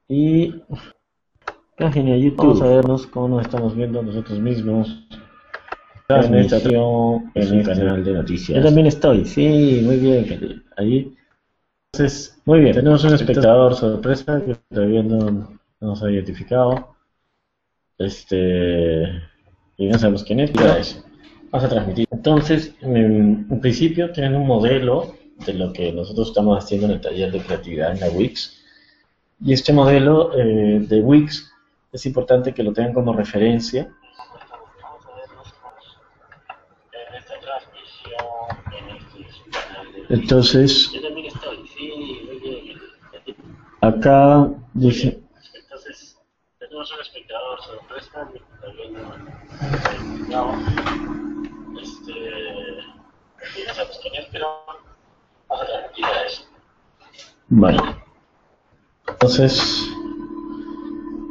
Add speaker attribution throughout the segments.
Speaker 1: Y página de YouTube, vamos a vernos cómo nos estamos viendo nosotros mismos. Transmisión en el canal de noticias. Yo también estoy, sí, muy bien. Ahí, entonces, muy bien. Tenemos un espectador sorpresa que todavía no nos ha identificado. Y no sabemos quién es, pero eso. Vamos a transmitir. Entonces, en principio, tienen un modelo de lo que nosotros estamos haciendo en el taller de creatividad en la Wix. Y este modelo de Wix es importante que lo tengan como referencia. Entonces, acá dice. Entonces, tenemos un espectador sorpresa que todavía no y no sabemos quién es, pero vamos a transmitir a eso. Vale. Entonces,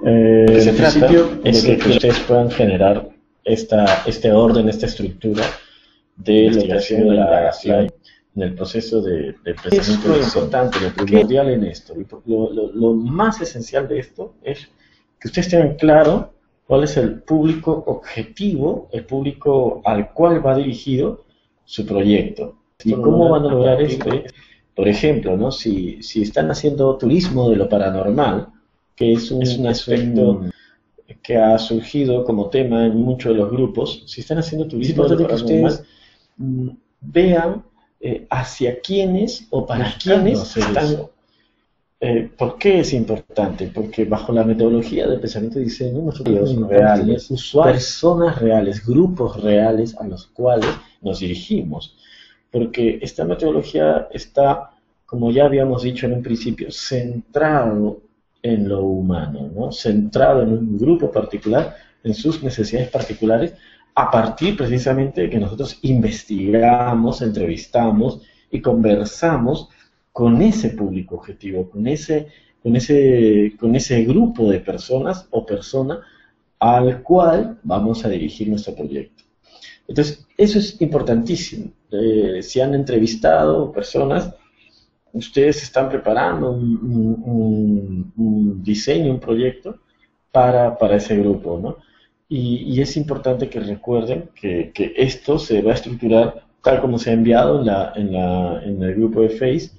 Speaker 1: el principio es de que ustedes puedan generar este orden, esta estructura de investigación y indagación en el proceso de pensamiento. Lo importante, lo primordial en esto, lo más esencial de esto es que ustedes tengan claro cuál es el público objetivo, el público al cual va dirigido su proyecto. ¿Y cómo van a lograr esto? Por ejemplo, ¿no? Si están haciendo turismo de lo paranormal, que es un aspecto que ha surgido como tema en muchos de los grupos, si están haciendo turismo de lo paranormal, vean hacia quiénes o para quiénes están. ¿Por qué es importante? Porque bajo la metodología del pensamiento de diseño, nosotros reales, personas reales, grupos reales a los cuales nos dirigimos. Porque esta metodología está, como ya habíamos dicho en un principio, centrado en lo humano, ¿no? Centrado en un grupo particular, en sus necesidades particulares, a partir precisamente de que nosotros investigamos, entrevistamos y conversamos con ese público objetivo, con ese grupo de personas o persona al cual vamos a dirigir nuestro proyecto. Entonces, eso es importantísimo. Si han entrevistado personas, ustedes están preparando un diseño, un proyecto para ese grupo, ¿no? Y es importante que recuerden que esto se va a estructurar tal como se ha enviado en el grupo de Face,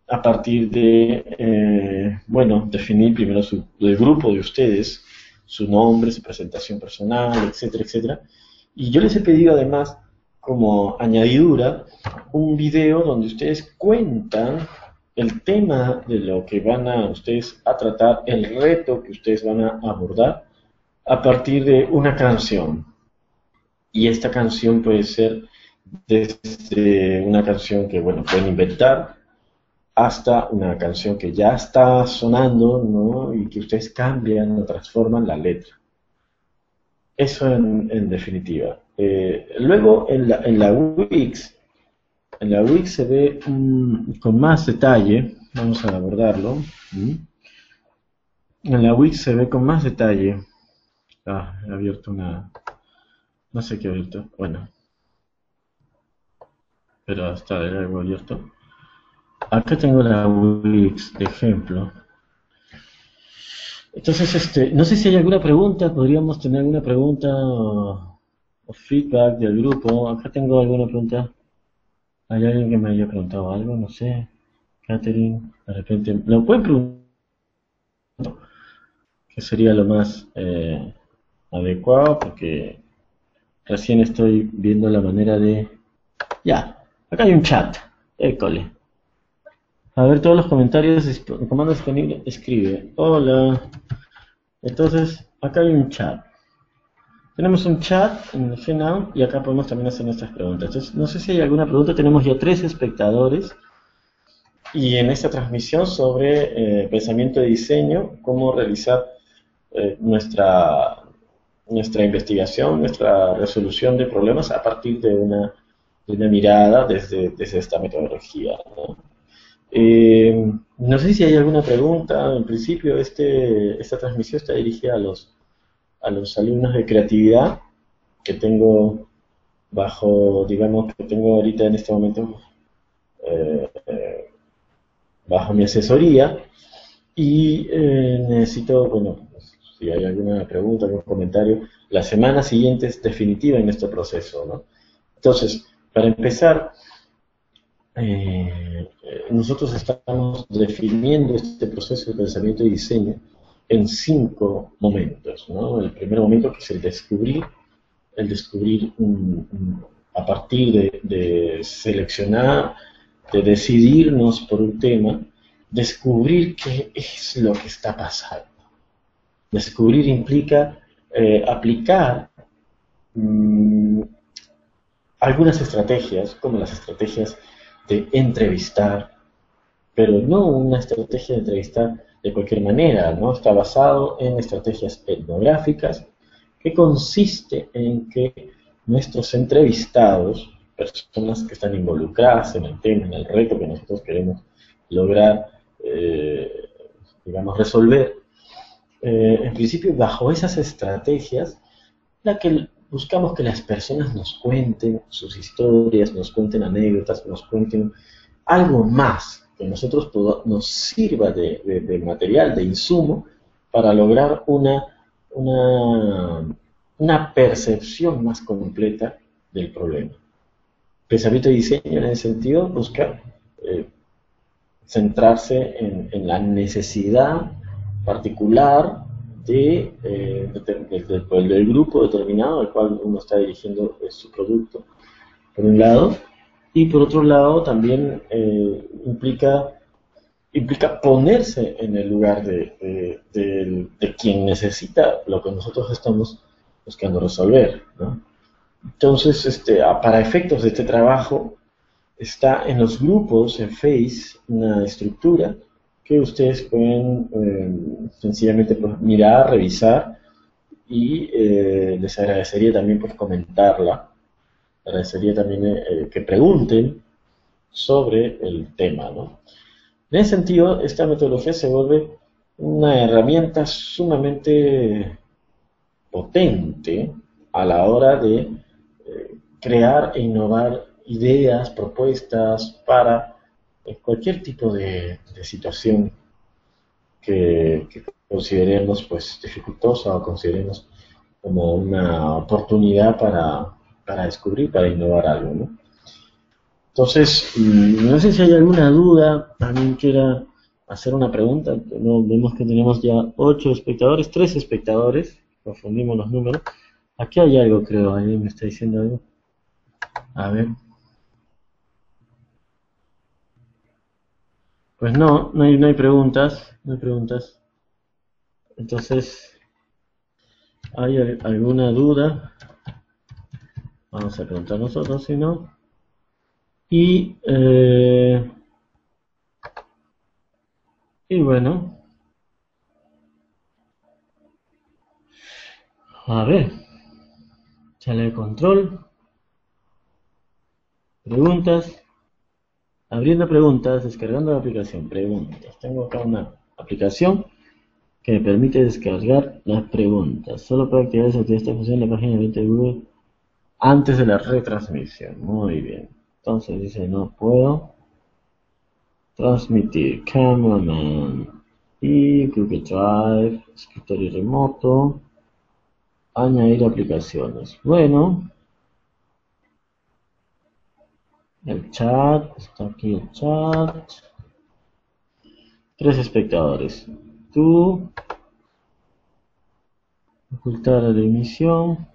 Speaker 1: a partir de, definir primero el grupo de ustedes, su nombre, su presentación personal, etcétera, etcétera. Y yo les he pedido además, como añadidura, un video donde ustedes cuentan el tema de lo que van a ustedes a tratar, el reto que ustedes van a abordar a partir de una canción. Y esta canción puede ser desde una canción que, pueden inventar, hasta una canción que ya está sonando, ¿no? Y que ustedes cambian o transforman la letra. Eso en definitiva. Luego en la Wix se ve con más detalle, vamos a abordarlo. En la Wix se ve con más detalle. He abierto no sé qué he abierto, pero está algo abierto. Acá tengo la Wix de ejemplo. Entonces, no sé si hay alguna pregunta, podríamos tener alguna pregunta o feedback del grupo. Acá tengo alguna pregunta. ¿Hay alguien que me haya preguntado algo? No sé. Catherine, de repente. ¿Lo pueden preguntar? Que sería lo más adecuado, porque recién estoy viendo la manera de... Ya, acá hay un chat. École. A ver todos los comentarios, el comando disponible, escribe. Hola. Entonces, acá hay un chat. Tenemos un chat en el Genout y acá podemos también hacer nuestras preguntas. Entonces, no sé si hay alguna pregunta. Tenemos ya 3 espectadores. Y en esta transmisión sobre pensamiento de diseño, cómo realizar nuestra investigación, nuestra resolución de problemas a partir de una mirada desde esta metodología, ¿no? No sé si hay alguna pregunta. En principio, esta transmisión está dirigida a los alumnos de creatividad que tengo que tengo ahorita en este momento bajo mi asesoría. Y necesito, bueno, pues, si hay alguna pregunta, algún comentario, la semana siguiente es definitiva en este proceso, ¿no? Entonces, para empezar, nosotros estamos definiendo este proceso de pensamiento y diseño en 5 momentos, ¿no? El primer momento que es el descubrir a partir de seleccionar, de decidirnos por un tema, descubrir qué es lo que está pasando. Descubrir implica aplicar mmm, algunas estrategias, como las estrategias de entrevistar, pero no una estrategia de entrevistar de cualquier manera, ¿no? Está basado en estrategias etnográficas, que consiste en que nuestros entrevistados, personas que están involucradas en el tema, en el reto que nosotros queremos lograr, digamos, resolver, en principio, bajo esas estrategias, la que buscamos que las personas nos cuenten sus historias, nos cuenten anécdotas, nos cuenten algo más que nosotros nos sirva de material, de insumo, para lograr una, una percepción más completa del problema. Pensamiento y diseño en ese sentido busca eh, centrarse la necesidad particular del grupo determinado al cual uno está dirigiendo su producto, por un lado, y por otro lado también implica ponerse en el lugar de quien necesita lo que nosotros estamos buscando resolver, ¿no? Entonces, para efectos de este trabajo, está en los grupos, en Face, una estructura que ustedes pueden sencillamente pues, mirar, revisar y les agradecería también pues comentarla. Agradecería también que pregunten sobre el tema, ¿no? En ese sentido, esta metodología se vuelve una herramienta sumamente potente a la hora de crear e innovar ideas, propuestas para cualquier tipo de situación que consideremos pues dificultosa o consideremos como una oportunidad para descubrir, para innovar algo, ¿no? Entonces, no sé si hay alguna duda, alguien quiera hacer una pregunta. No, vemos que tenemos ya 8 espectadores, 3 espectadores, confundimos los números. Aquí hay algo, creo, alguien me está diciendo algo. A ver. Pues no, no hay preguntas, no hay preguntas. Entonces, ¿hay alguna duda? Vamos a preguntar nosotros, si no. Y, y bueno, a ver, sale de control, preguntas, abriendo preguntas, descargando la aplicación, preguntas. Tengo acá una aplicación que me permite descargar las preguntas. Solo para activar esta función en la página de Google antes de la retransmisión. Muy bien. Entonces dice no puedo transmitir Cameraman y Google Drive, escritorio remoto, añadir aplicaciones. Bueno, el chat, está aquí el chat. 3 espectadores. Tú, ocultar la emisión.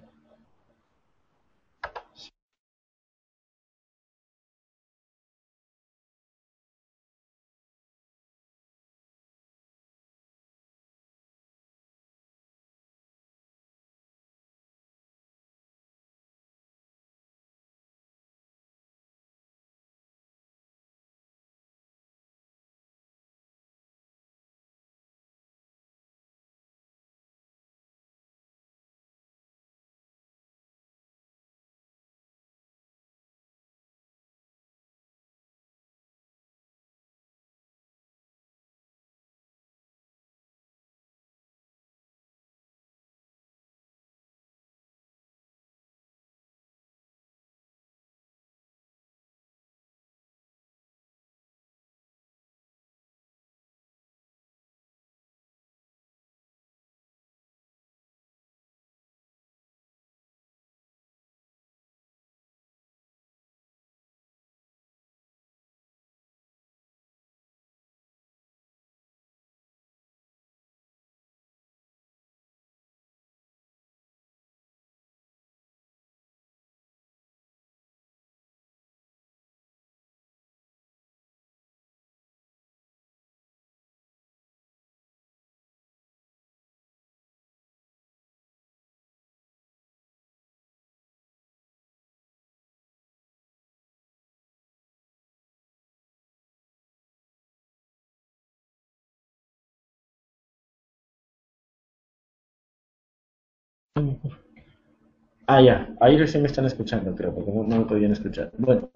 Speaker 1: Ah, ya, ahí recién me están escuchando, creo, porque no me podían escuchar. Bueno,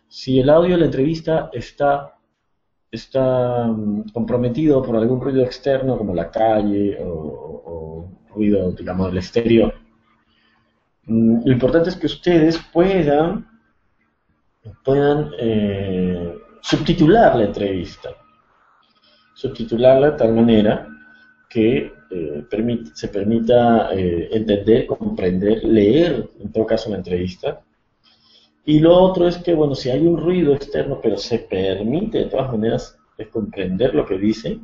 Speaker 1: si el audio de la entrevista está comprometido por algún ruido externo, como la calle o ruido, digamos, del exterior, lo importante es que ustedes puedan subtitular la entrevista, subtitularla de tal manera que se permita entender, comprender, leer, en todo caso, la entrevista. Y lo otro es que, bueno, si hay un ruido externo, pero se permite de todas maneras comprender lo que dice,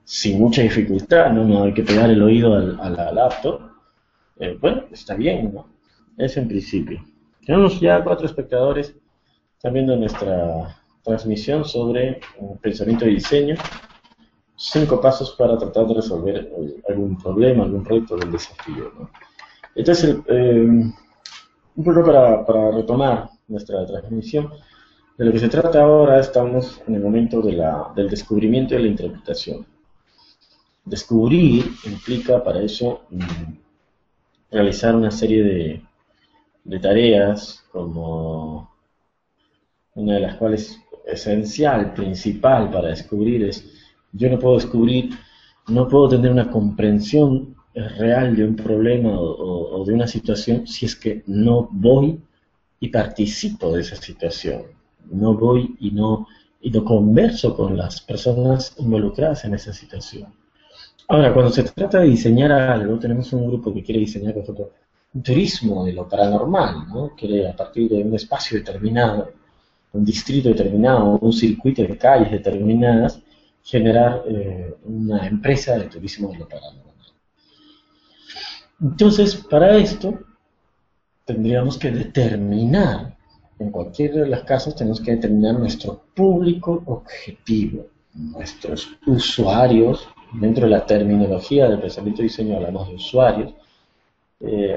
Speaker 1: sin mucha dificultad, no hay que pegar el oído a la laptop, bueno, está bien, ¿no? Eso en principio. Tenemos ya 4 espectadores, están viendo nuestra transmisión sobre pensamiento y diseño, 5 pasos para tratar de resolver algún problema, algún reto del desafío, ¿no? Entonces, un poco para retomar nuestra transmisión, de lo que se trata ahora, estamos en el momento del descubrimiento y de la interpretación. Descubrir implica para eso realizar una serie de tareas, como una de las cuales esencial, principal para descubrir es, yo no puedo descubrir, no puedo tener una comprensión real de un problema o de una situación si es que no voy y participo de esa situación. No voy y no converso con las personas involucradas en esa situación. Ahora, cuando se trata de diseñar algo, tenemos un grupo que quiere diseñar, por ejemplo, un turismo de lo paranormal, ¿no? Quiere, a partir de un espacio determinado, un distrito determinado, un circuito de calles determinadas, generar una empresa de turismo de lo paranormal. Entonces, para esto, tendríamos que determinar, en cualquiera de los casos, tenemos que determinar nuestro público objetivo, nuestros usuarios. Dentro de la terminología del pensamiento y diseño hablamos de usuarios.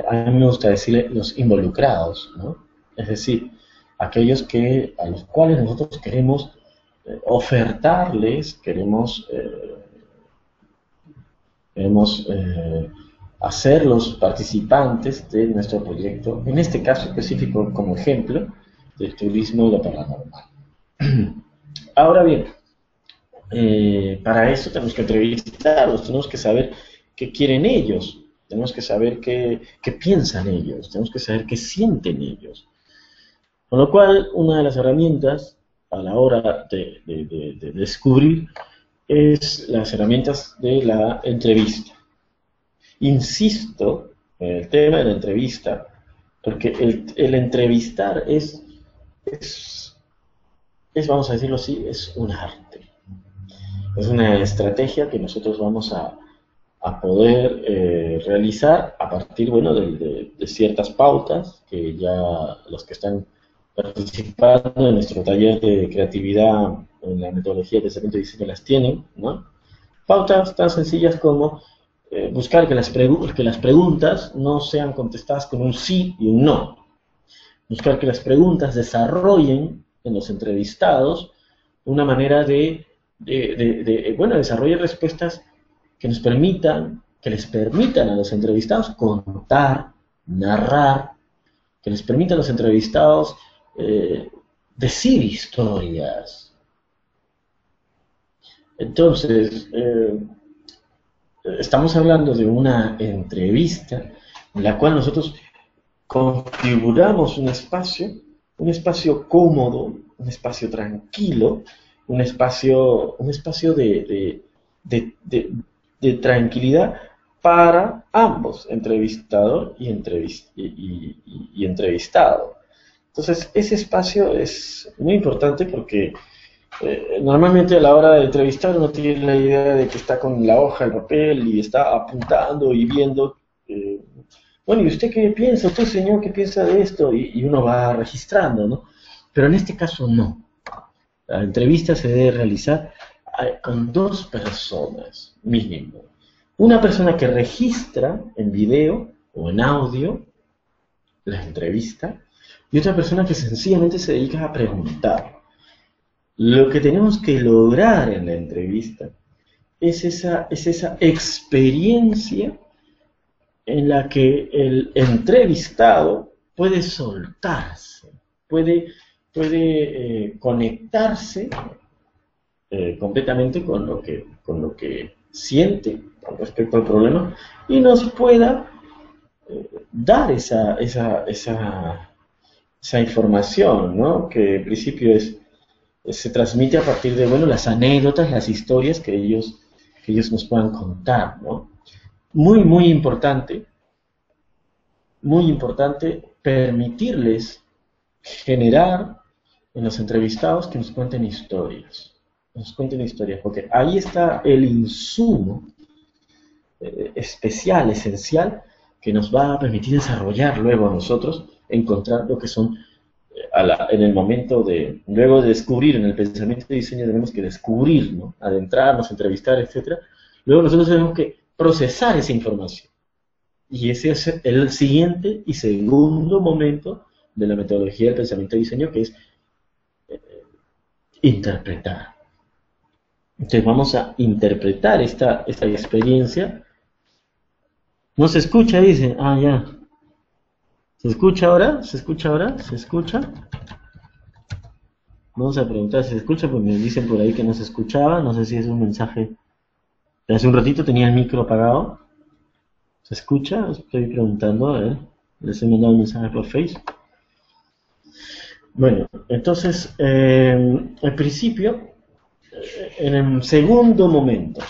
Speaker 1: A mí me gusta decirle los involucrados, ¿no? Es decir, aquellos a los cuales nosotros queremos ofertarles, queremos hacerlos participantes de nuestro proyecto, en este caso específico como ejemplo del turismo de lo paranormal. Ahora bien, para eso tenemos que entrevistarlos, tenemos que saber qué quieren ellos, tenemos que saber qué piensan ellos, tenemos que saber qué sienten ellos. Con lo cual, una de las herramientas a la hora de descubrir es las herramientas de la entrevista. Insisto en el tema de la entrevista, porque el entrevistar vamos a decirlo así, es un arte. Es una estrategia que nosotros vamos a poder realizar a partir, bueno, de ciertas pautas que ya los que están participando en nuestro taller de creatividad en la metodología de pensamiento y diseño las tienen, ¿no? Pautas tan sencillas como buscar que las preguntas no sean contestadas con un sí y un no. Buscar que las preguntas desarrollen en los entrevistados una manera bueno, desarrollar respuestas que les permitan a los entrevistados contar, narrar, que les permitan a los entrevistados decir historias. Entonces, estamos hablando de una entrevista en la cual nosotros configuramos un espacio cómodo, un espacio tranquilo, un espacio de tranquilidad para ambos, entrevistador y entrevistado. Entonces, ese espacio es muy importante porque normalmente a la hora de entrevistar uno tiene la idea de que está con la hoja, el papel y está apuntando y viendo. Bueno, ¿y usted qué piensa? ¿Usted, señor, qué piensa de esto? Y uno va registrando, ¿no? Pero en este caso no. La entrevista se debe realizar con 2 personas, mínimo. Una persona que registra en video o en audio la entrevista y otra persona que sencillamente se dedica a preguntar. Lo que tenemos que lograr en la entrevista es esa experiencia en la que el entrevistado puede soltarse, puede conectarse completamente con lo que siente con respecto al problema y nos pueda dar esa información, ¿no? Que en principio se transmite a partir de, bueno, las anécdotas, las historias que ellos nos puedan contar, ¿no? Muy, muy importante permitirles generar en los entrevistados que nos cuenten historias, porque ahí está el insumo especial, esencial, que nos va a permitir desarrollar luego a nosotros, encontrar lo que son, en el momento de, luego de descubrir, en el pensamiento de diseño tenemos que descubrir, ¿no? Adentrarnos, entrevistar, etcétera. Luego nosotros tenemos que procesar esa información. Y ese es el siguiente y segundo momento de la metodología del pensamiento de diseño, que es interpretar. Entonces vamos a interpretar esta experiencia. ¿No se escucha? Dice. Ah, ya. ¿Se escucha ahora? ¿Se escucha ahora? ¿Se escucha? Vamos a preguntar si se escucha, porque me dicen por ahí que no se escuchaba. No sé si es un mensaje. Hace un ratito tenía el micro apagado. ¿Se escucha? Estoy preguntando, a ver. Les he mandado un mensaje por Facebook. Bueno, entonces, al principio, en el segundo momento,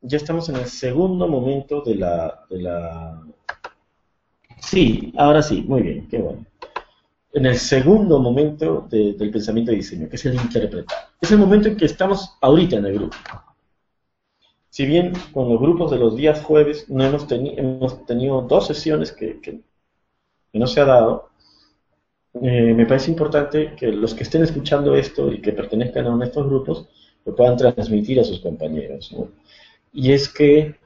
Speaker 1: ya estamos en el segundo momento de la... Sí, ahora sí, muy bien, qué bueno. En el segundo momento del pensamiento de diseño, que es el interpretar. Es el momento en que estamos ahorita en el grupo. Si bien con los grupos de los días jueves no hemos tenido 2 sesiones que no se ha dado, me parece importante que los que estén escuchando esto y que pertenezcan a uno de estos grupos lo puedan transmitir a sus compañeros, ¿no? Y es que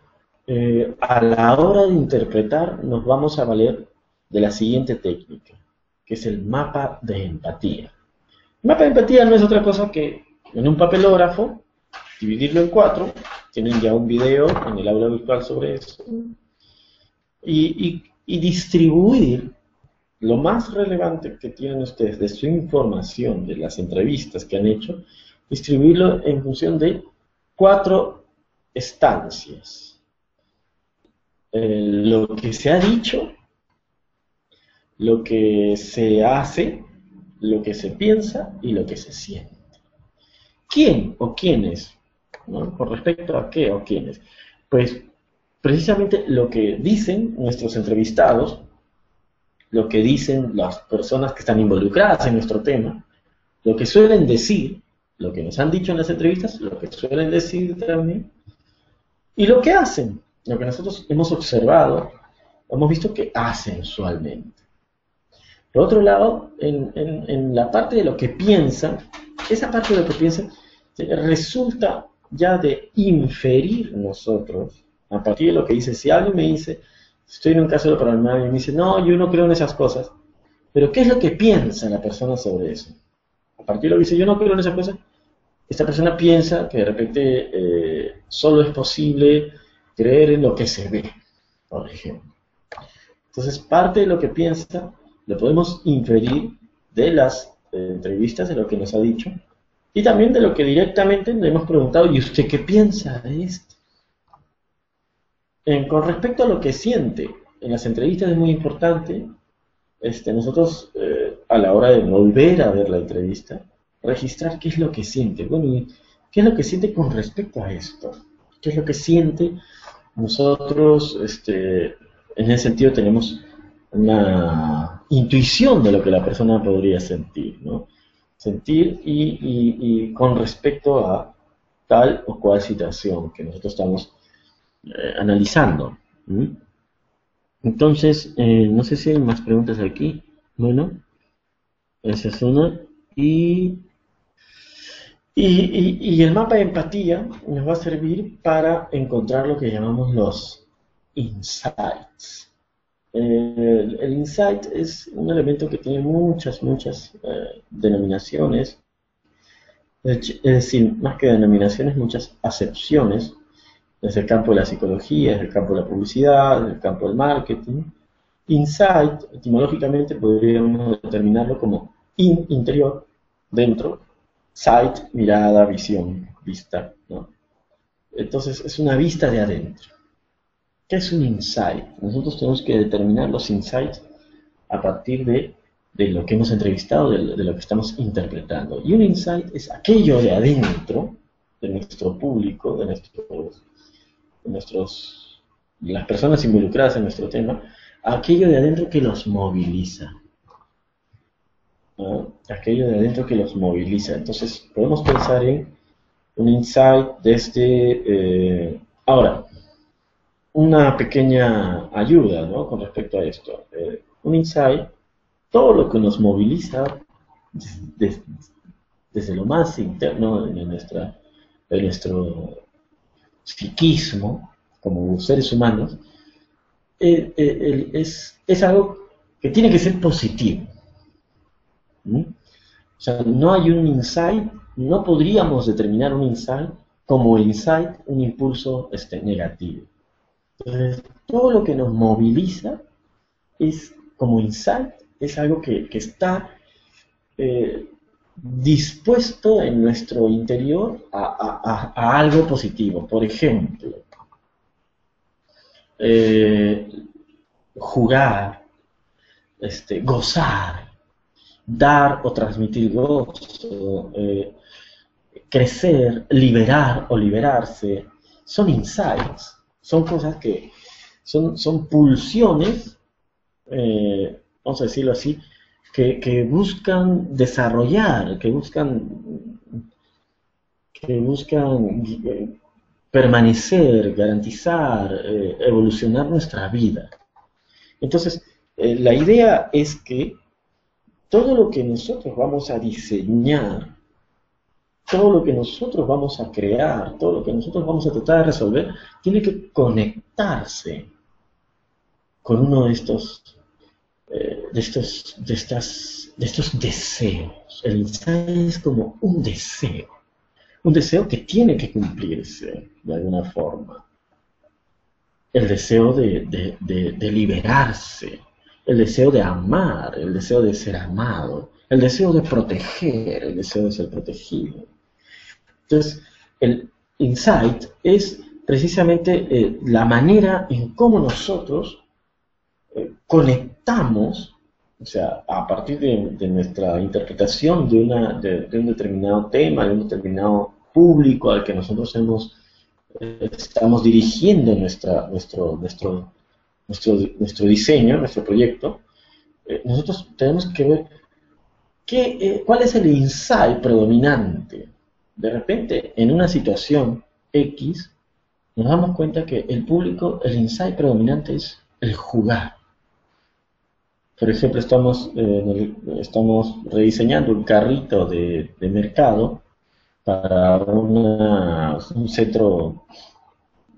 Speaker 1: a la hora de interpretar nos vamos a valer de la siguiente técnica, que es el mapa de empatía. El mapa de empatía no es otra cosa que en un papelógrafo dividirlo en 4, tienen ya un video en el aula virtual sobre eso, y distribuir lo más relevante que tienen ustedes de su información, de las entrevistas que han hecho, distribuirlo en función de 4 estancias. Lo que se ha dicho, lo que se hace, lo que se piensa y lo que se siente. ¿Quién o quiénes? ¿No? ¿Con respecto a qué o quiénes? Pues precisamente lo que dicen nuestros entrevistados, lo que dicen las personas que están involucradas en nuestro tema, lo que suelen decir, lo que nos han dicho en las entrevistas, lo que suelen decir también, y lo que hacen, lo que nosotros hemos observado, hemos visto que hacen usualmente. Por otro lado, en la parte de lo que piensan, esa parte de lo que piensan resulta ya de inferir nosotros, a partir de lo que dice. Si alguien me dice, estoy en un caso de paranormal y me dice, no, yo no creo en esas cosas, pero ¿qué es lo que piensa la persona sobre eso? A partir de lo que dice, yo no creo en esas cosas, esta persona piensa que de repente solo es posible creer en lo que se ve, por ejemplo. Entonces, parte de lo que piensa lo podemos inferir de las entrevistas, de lo que nos ha dicho, y también de lo que directamente le hemos preguntado, ¿y usted qué piensa de esto? Con respecto a lo que siente, en las entrevistas es muy importante, nosotros a la hora de volver a ver la entrevista, registrar qué es lo que siente. Bueno, ¿y qué es lo que siente con respecto a esto? ¿Qué es lo que siente? Nosotros, en ese sentido, tenemos una intuición de lo que la persona podría sentir, ¿no? Sentir y con respecto a tal o cual situación que nosotros estamos analizando. Entonces, no sé si hay más preguntas aquí. Bueno, esa es una. Y el mapa de empatía nos va a servir para encontrar lo que llamamos los insights. El insight es un elemento que tiene muchas denominaciones, es decir, más que denominaciones, muchas acepciones, desde el campo de la psicología, desde el campo de la publicidad, desde el campo del marketing. Insight, etimológicamente, podríamos determinarlo como interior, dentro, sight, mirada, visión, vista, ¿no? Entonces, es una vista de adentro. ¿Qué es un insight? Nosotros tenemos que determinar los insights a partir de lo que hemos entrevistado, de lo que estamos interpretando. Y un insight es aquello de adentro, de nuestro público, de las personas involucradas en nuestro tema, aquello de adentro que los moviliza, ¿no? Aquello de adentro que los moviliza. Entonces, podemos pensar en un insight desde... ahora, una pequeña ayuda, ¿no?, con respecto a esto. Un insight, todo lo que nos moviliza desde lo más interno de nuestro psiquismo, como seres humanos, es algo que tiene que ser positivo. ¿Mm? O sea, no hay un insight, no podríamos determinar un insight como insight, un impulso negativo. Entonces, todo lo que nos moviliza es como insight, es algo que está dispuesto en nuestro interior a algo positivo. Por ejemplo, jugar, gozar, dar o transmitir gozo, crecer, liberar o liberarse, son insights, son cosas que son pulsiones, vamos a decirlo así, que buscan desarrollar, que buscan permanecer, garantizar, evolucionar nuestra vida. Entonces, la idea es que todo lo que nosotros vamos a diseñar, todo lo que nosotros vamos a crear, todo lo que nosotros vamos a tratar de resolver, tiene que conectarse con uno de estos deseos. El insight es como un deseo que tiene que cumplirse de alguna forma. El deseo de liberarse, el deseo de amar, el deseo de ser amado, el deseo de proteger, el deseo de ser protegido. Entonces, el insight es precisamente la manera en cómo nosotros conectamos, o sea, a partir de nuestra interpretación de un determinado tema, de un determinado público al que nosotros estamos dirigiendo nuestro diseño, nuestro proyecto. Nosotros tenemos que ver cuál es el insight predominante. De repente, en una situación X, nos damos cuenta que el insight predominante es el jugar. Por ejemplo, estamos rediseñando un carrito de mercado para un centro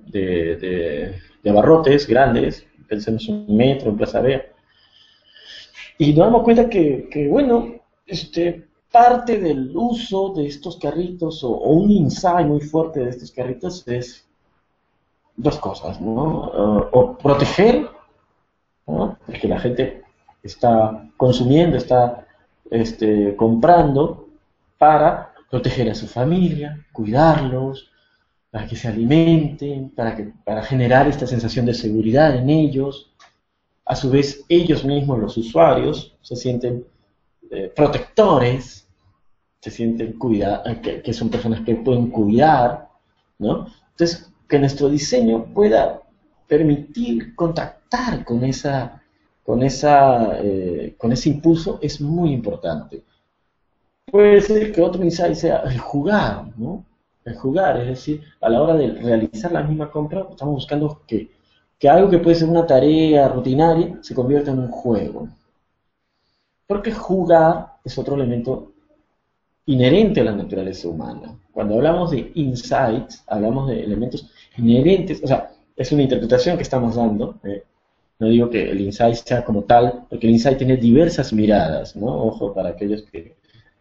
Speaker 1: de abarrotes grandes, pensemos en un metro, en Plaza Vea, y nos damos cuenta que bueno, parte del uso de estos carritos o un insight muy fuerte de estos carritos es dos cosas, ¿no? O proteger, ¿no?, porque la gente está consumiendo, está comprando para proteger a su familia, cuidarlos, para que se alimenten, para generar esta sensación de seguridad en ellos. A su vez, ellos mismos, los usuarios, se sienten protectores, se sienten que son personas que pueden cuidar, ¿no? Entonces, que nuestro diseño pueda permitir contactar con ese impulso es muy importante. Puede ser que otro insight sea el jugar, ¿no? El jugar, es decir, a la hora de realizar la misma compra, estamos buscando que algo que puede ser una tarea rutinaria se convierta en un juego. Porque jugar es otro elemento inherente a la naturaleza humana. Cuando hablamos de insights, hablamos de elementos inherentes, o sea, es una interpretación que estamos dando. No digo que el insight sea como tal, porque el insight tiene diversas miradas, ¿no? Ojo para aquellos que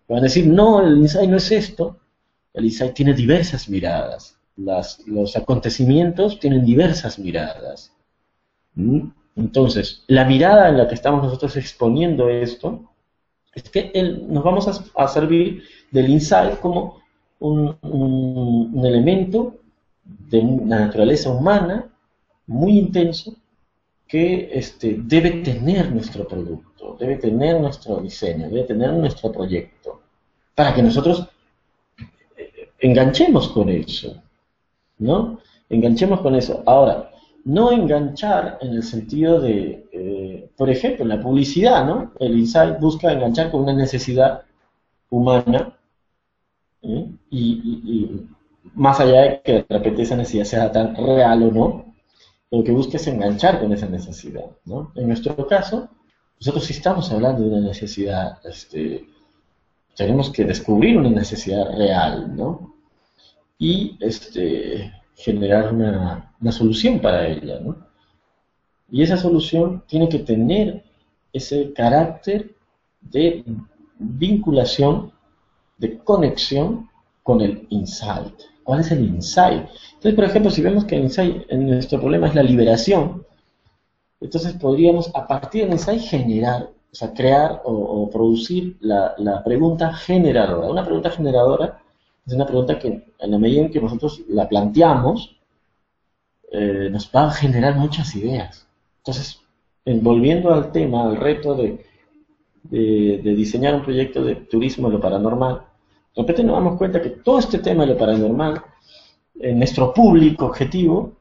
Speaker 1: van a decir, no, el insight no es esto. El insight tiene diversas miradas. los acontecimientos tienen diversas miradas. ¿Mm? Entonces, la mirada en la que estamos nosotros exponiendo esto es que nos vamos a servir del insight como un elemento de la naturaleza humana muy intenso que debe tener nuestro producto, debe tener nuestro diseño, debe tener nuestro proyecto, para que nosotros enganchemos con eso, ¿no? Enganchemos con eso. Ahora, no enganchar en el sentido de, por ejemplo, en la publicidad, ¿no? El insight busca enganchar con una necesidad humana, ¿eh? Y más allá de que de repente esa necesidad sea tan real o no, lo que busca es enganchar con esa necesidad, ¿no? En nuestro caso, nosotros sí estamos hablando de una necesidad, tenemos que descubrir una necesidad real, ¿no? Y generar una solución para ella, ¿no? Y esa solución tiene que tener ese carácter de vinculación, de conexión con el insight. ¿Cuál es el insight? Entonces, por ejemplo, si vemos que el insight en nuestro problema es la liberación, entonces podríamos a partir del insight generar, o sea, crear o producir la pregunta generadora. Una pregunta generadora es una pregunta que en la medida en que nosotros la planteamos, nos va a generar muchas ideas. Entonces, volviendo al tema, al reto de diseñar un proyecto de turismo de lo paranormal, de repente nos damos cuenta que todo este tema de lo paranormal, en nuestro público objetivo,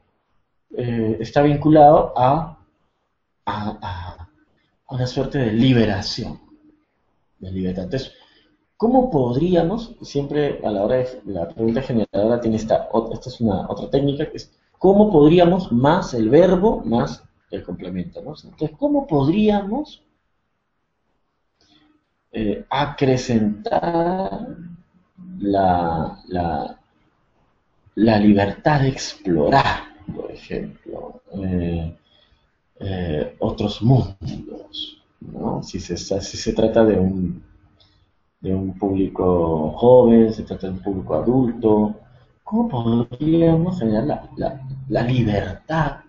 Speaker 1: está vinculado a una suerte de liberación, de libertad. Entonces, ¿cómo podríamos, siempre a la hora de la pregunta generadora tiene esta es una otra técnica, que es cómo podríamos más el verbo, más el complemento, ¿no? Entonces, ¿cómo podríamos acrecentar la libertad de explorar, por ejemplo, otros mundos, ¿no? Si se trata de un público joven, se trata de un público adulto, ¿cómo podríamos generar la libertad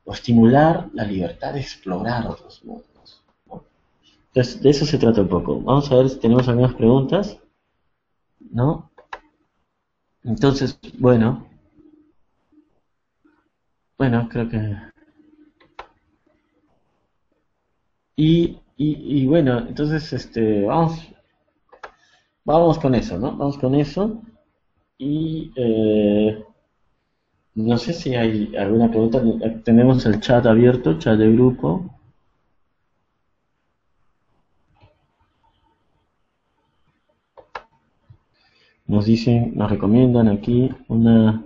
Speaker 1: o estimular la libertad de explorar otros mundos, ¿no? Entonces, de eso se trata un poco. Vamos a ver si tenemos algunas preguntas, ¿no? Entonces, bueno, creo que... Y bueno, entonces, vamos con eso, ¿no? Vamos con eso. Y no sé si hay alguna pregunta. Tenemos el chat abierto, chat de grupo. Nos dicen, nos recomiendan aquí una...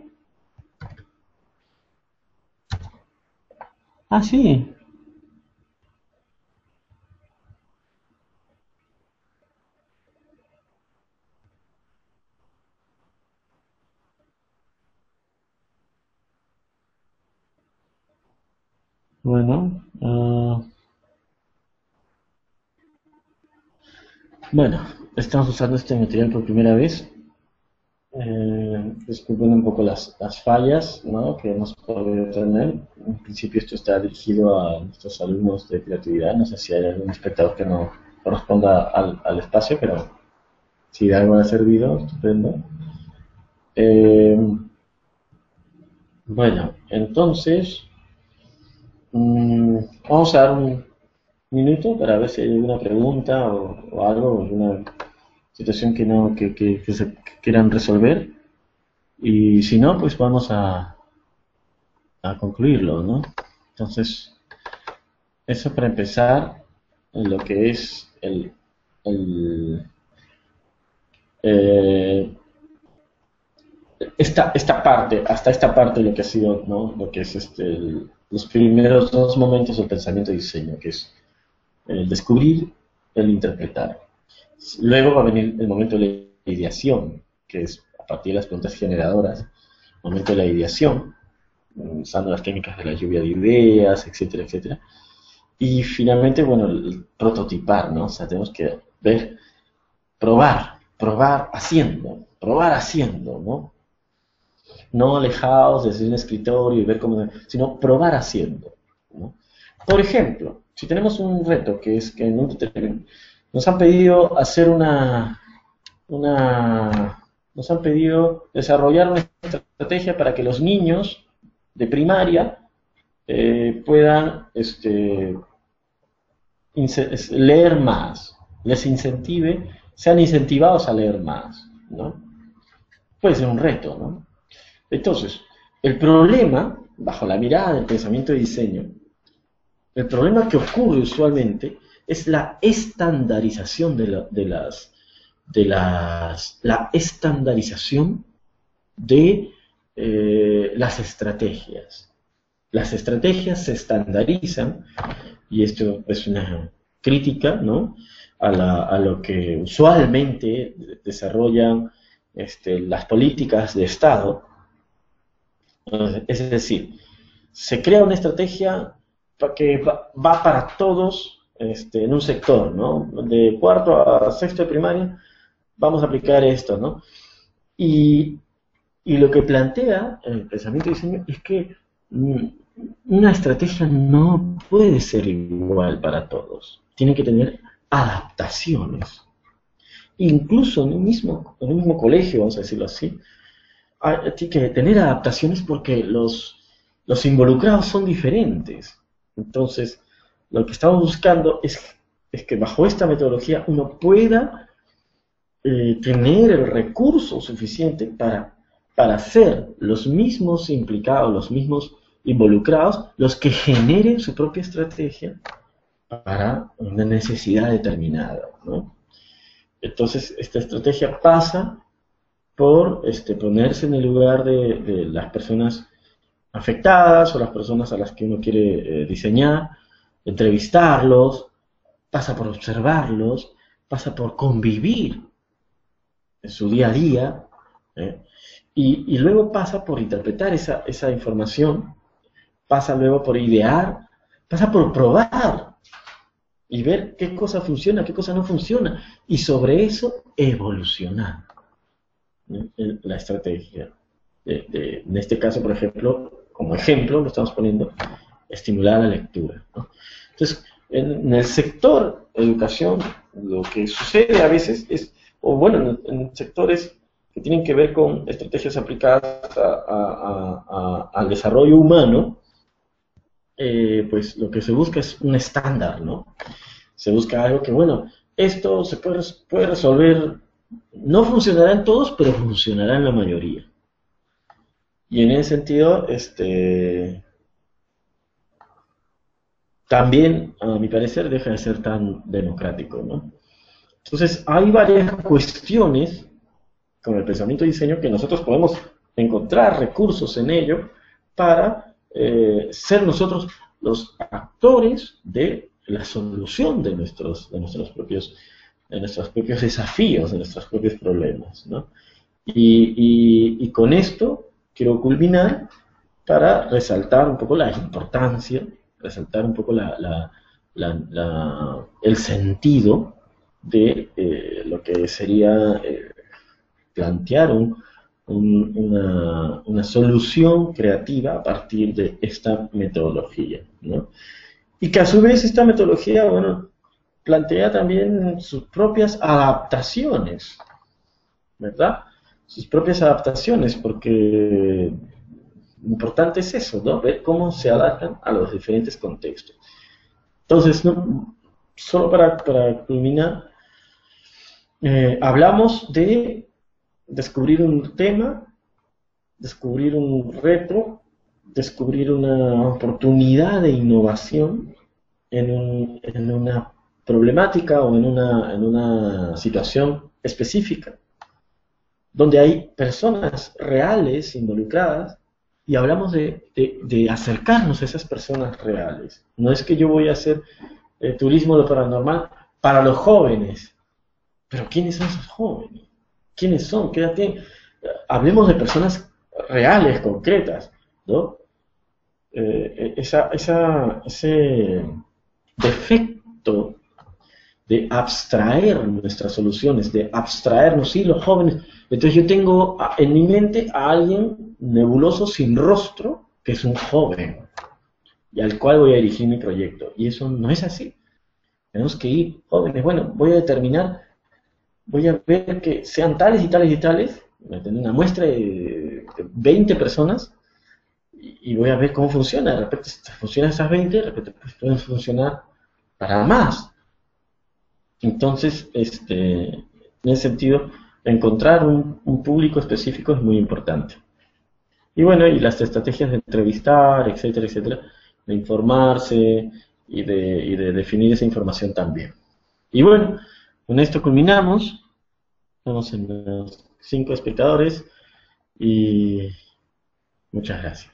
Speaker 1: Ah, sí. Bueno, estamos usando este material por primera vez. Disculpen un poco las fallas, ¿no?, que hemos podido tener. En principio esto está dirigido a nuestros alumnos de creatividad. No sé si hay algún espectador que no corresponda al espacio, pero si de algo ha servido, estupendo. Entonces, vamos a dar un minuto para ver si hay alguna pregunta o algo, alguna situación que se quieran resolver. Y si no, pues vamos a concluirlo, ¿no? Entonces, eso para empezar en lo que es esta parte, hasta esta parte lo que ha sido, ¿no?, lo que es los primeros dos momentos del pensamiento y diseño, que es el descubrir, el interpretar. Luego va a venir el momento de la ideación, que es a partir de las preguntas generadoras, el momento de la ideación, usando las técnicas de la lluvia de ideas, etcétera, etcétera. Y finalmente, bueno, el prototipar, ¿no? O sea, tenemos que ver, probar haciendo, ¿no? no alejados desde un escritorio y ver cómo, sino probar haciendo, ¿no? Por ejemplo, si tenemos un reto que es que en nos han pedido hacer nos han pedido desarrollar una estrategia para que los niños de primaria puedan leer más, les incentive, sean incentivados a leer más, ¿no? Puede ser un reto, ¿no? Entonces, el problema, bajo la mirada del pensamiento de diseño, el problema que ocurre usualmente es la estandarización la estandarización de las estrategias. Las estrategias se estandarizan, y esto es una crítica, ¿no?, a lo que usualmente desarrollan las políticas de Estado. Es decir, se crea una estrategia que va para todos en un sector, ¿no? De cuarto a sexto de primaria vamos a aplicar esto, ¿no? Y lo que plantea el pensamiento de diseño es que una estrategia no puede ser igual para todos. Tiene que tener adaptaciones. Incluso en un mismo colegio, vamos a decirlo así, tiene que tener adaptaciones porque los involucrados son diferentes. Entonces, lo que estamos buscando es que bajo esta metodología uno pueda tener el recurso suficiente para ser los mismos implicados, los mismos involucrados, los que generen su propia estrategia para una necesidad determinada, ¿no? Entonces, esta estrategia pasa por ponerse en el lugar de las personas afectadas o las personas a las que uno quiere diseñar, entrevistarlos, pasa por observarlos, pasa por convivir en su día a día, y luego pasa por interpretar esa información, pasa luego por idear, pasa por probar y ver qué cosa funciona, qué cosa no funciona, y sobre eso evolucionar, ¿no?, la estrategia. En este caso, por ejemplo, como ejemplo, lo estamos poniendo, estimular la lectura, ¿no? Entonces, en el sector educación, lo que sucede a veces es, o bueno, en sectores que tienen que ver con estrategias aplicadas al desarrollo humano, pues lo que se busca es un estándar, ¿no? Se busca algo que, bueno, esto se puede resolver, no funcionará en todos, pero funcionará en la mayoría. Y en ese sentido, también, a mi parecer, deja de ser tan democrático, ¿no? Entonces, hay varias cuestiones con el pensamiento de diseño que nosotros podemos encontrar recursos en ello para ser nosotros los actores de la solución de nuestros propios desafíos, de nuestros propios problemas, ¿no? Y con esto quiero culminar para resaltar un poco la importancia, resaltar un poco el sentido de lo que sería plantear una solución creativa a partir de esta metodología, ¿no? Y que a su vez esta metodología, bueno, plantea también sus propias adaptaciones, ¿verdad? Sus propias adaptaciones, porque lo importante es eso, ¿no? Ver cómo se adaptan a los diferentes contextos. Entonces, ¿no?, solo para culminar, hablamos de descubrir un tema, descubrir un reto, descubrir una oportunidad de innovación en una problemática o en una situación específica, donde hay personas reales involucradas, y hablamos de acercarnos a esas personas reales. No es que yo voy a hacer turismo de lo paranormal para los jóvenes, pero ¿quiénes son esos jóvenes? ¿Quiénes son? ¿Qué edad tienen? Hablemos de personas reales, concretas, ¿no? Ese defecto de abstraer nuestras soluciones, de abstraernos, sí, los jóvenes. Entonces yo tengo en mi mente a alguien nebuloso sin rostro, que es un joven, y al cual voy a dirigir mi proyecto. Y eso no es así. Tenemos que ir jóvenes. Bueno, voy a determinar, voy a ver que sean tales y tales y tales, voy a tener una muestra de 20 personas, y voy a ver cómo funciona. De repente, si funcionan esas 20, de repente pues, pueden funcionar para más. Entonces, en ese sentido, encontrar un público específico es muy importante. Y bueno, y las estrategias de entrevistar, etcétera, etcétera, de informarse y de definir esa información también. Y bueno, con esto culminamos. Estamos en los 5 espectadores y muchas gracias.